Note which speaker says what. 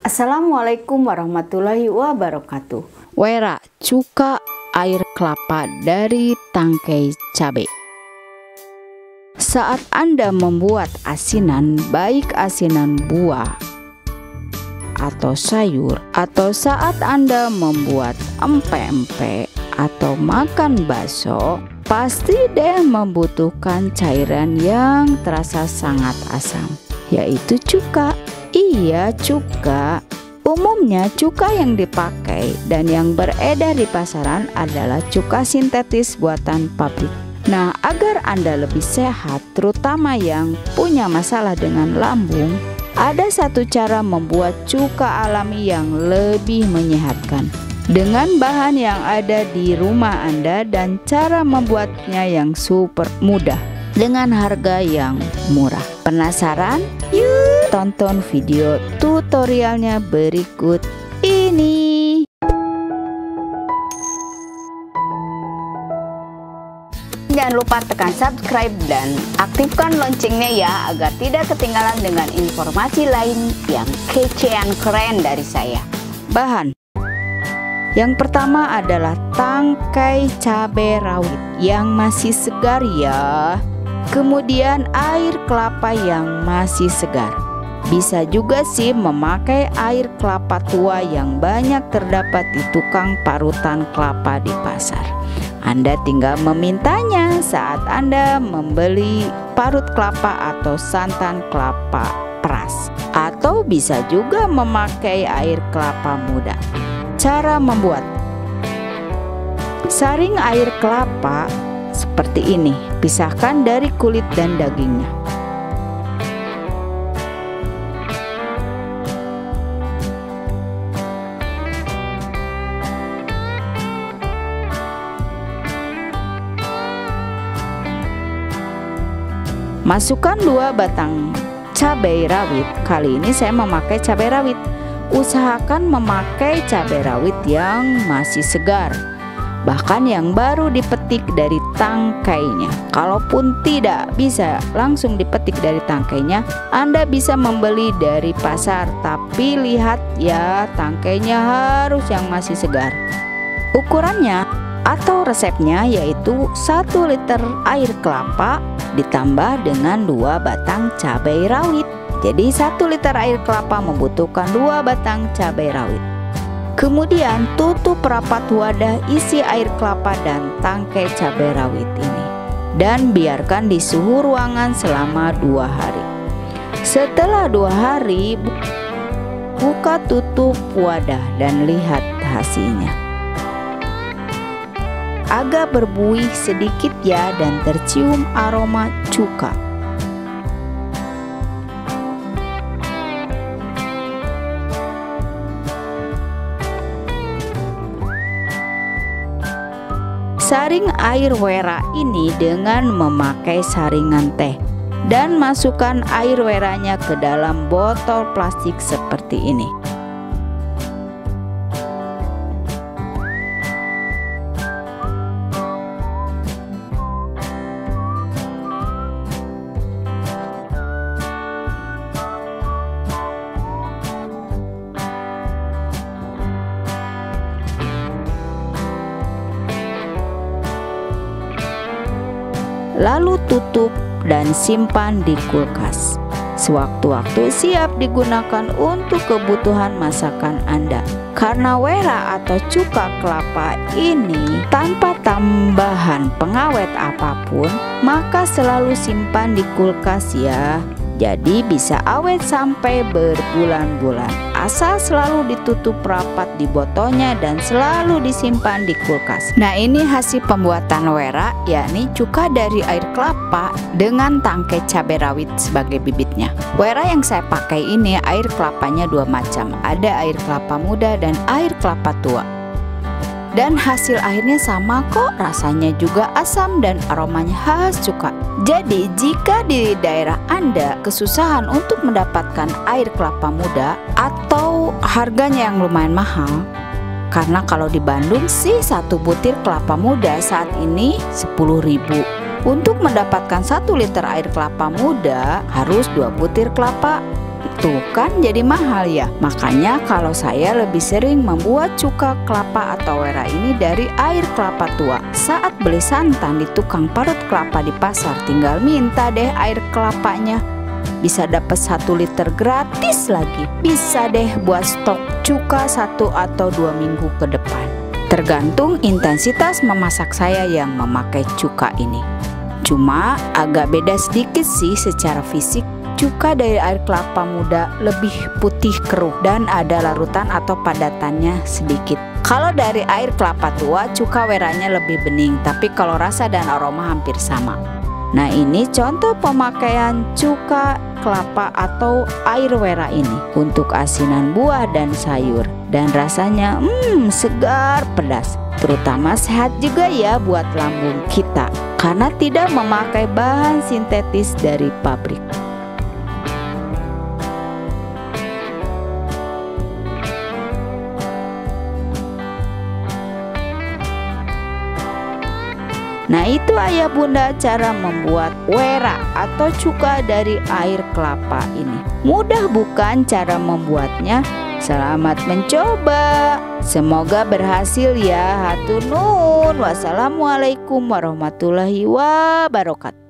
Speaker 1: Assalamualaikum warahmatullahi wabarakatuh.
Speaker 2: Wera, cuka air kelapa dari tangkai cabai. Saat Anda membuat asinan, baik asinan buah atau sayur, atau saat Anda membuat empek-empek atau makan bakso, pasti deh membutuhkan cairan yang terasa sangat asam, yaitu cuka. Iya, cuka. Umumnya cuka yang dipakai dan yang beredar di pasaran adalah cuka sintetis buatan pabrik. Nah, agar Anda lebih sehat, terutama yang punya masalah dengan lambung, ada satu cara membuat cuka alami yang lebih menyehatkan dengan bahan yang ada di rumah Anda dan cara membuatnya yang super mudah dengan harga yang murah. Penasaran? Yuk! Tonton video tutorialnya berikut ini.
Speaker 1: Jangan lupa tekan subscribe dan aktifkan loncengnya ya, agar tidak ketinggalan dengan informasi lain yang kece yang keren dari saya.
Speaker 2: Bahan yang pertama adalah tangkai cabai rawit yang masih segar ya. Kemudian air kelapa yang masih segar. Bisa juga sih memakai air kelapa tua yang banyak terdapat di tukang parutan kelapa di pasar. Anda tinggal memintanya saat Anda membeli parut kelapa atau santan kelapa peras. Atau bisa juga memakai air kelapa muda. Cara membuat: saring air kelapa seperti ini, pisahkan dari kulit dan dagingnya. Masukkan 2 batang cabai rawit. Kali ini saya memakai cabai rawit. Usahakan memakai cabai rawit yang masih segar, bahkan yang baru dipetik dari tangkainya. Kalaupun tidak bisa langsung dipetik dari tangkainya, Anda bisa membeli dari pasar, tapi lihat ya, tangkainya harus yang masih segar. Ukurannya atau resepnya yaitu 1 liter air kelapa ditambah dengan 2 batang cabai rawit. Jadi 1 liter air kelapa membutuhkan 2 batang cabai rawit. Kemudian tutup rapat wadah isi air kelapa dan tangkai cabai rawit ini dan biarkan di suhu ruangan selama 2 hari. Setelah 2 hari, buka tutup wadah dan lihat hasilnya. Agak berbuih sedikit ya dan tercium aroma cuka. Saring air wera ini dengan memakai saringan teh dan masukkan air weranya ke dalam botol plastik seperti ini. Lalu tutup dan simpan di kulkas. Sewaktu-waktu siap digunakan untuk kebutuhan masakan Anda. Karena wera atau cuka kelapa ini tanpa tambahan pengawet apapun, maka selalu simpan di kulkas ya. Jadi bisa awet sampai berbulan-bulan. Asal selalu ditutup rapat di botolnya dan selalu disimpan di kulkas. Nah, ini hasil pembuatan wera, yakni cuka dari air kelapa dengan tangkai cabai rawit sebagai bibitnya. Wera yang saya pakai ini air kelapanya 2 macam. Ada air kelapa muda dan air kelapa tua. Dan hasil akhirnya sama kok, rasanya juga asam dan aromanya khas cuka. Jadi jika di daerah Anda kesusahan untuk mendapatkan air kelapa muda atau harganya yang lumayan mahal, karena kalau di Bandung sih 1 butir kelapa muda saat ini 10.000. Untuk mendapatkan 1 liter air kelapa muda harus 2 butir kelapa Tuh kan jadi mahal ya. Makanya kalau saya lebih sering membuat cuka kelapa atau wera ini dari air kelapa tua. Saat beli santan di tukang parut kelapa di pasar, tinggal minta deh air kelapanya. Bisa dapat 1 liter gratis lagi. Bisa deh buat stok cuka 1 atau 2 minggu ke depan. Tergantung intensitas memasak saya yang memakai cuka ini. Cuma agak beda sedikit sih secara fisik. Cuka dari air kelapa muda lebih putih keruh dan ada larutan atau padatannya sedikit. Kalau dari air kelapa tua, cuka weranya lebih bening, tapi kalau rasa dan aroma hampir sama. Nah, ini contoh pemakaian cuka kelapa atau air wera ini untuk asinan buah dan sayur. Dan rasanya segar pedas. Terutama sehat juga ya buat lambung kita, karena tidak memakai bahan sintetis dari pabrik. Nah, itu ayah bunda cara membuat wera atau cuka dari air kelapa ini. Mudah bukan cara membuatnya? Selamat mencoba. Semoga berhasil ya. Hatur nuhun. Wassalamualaikum warahmatullahi wabarakatuh.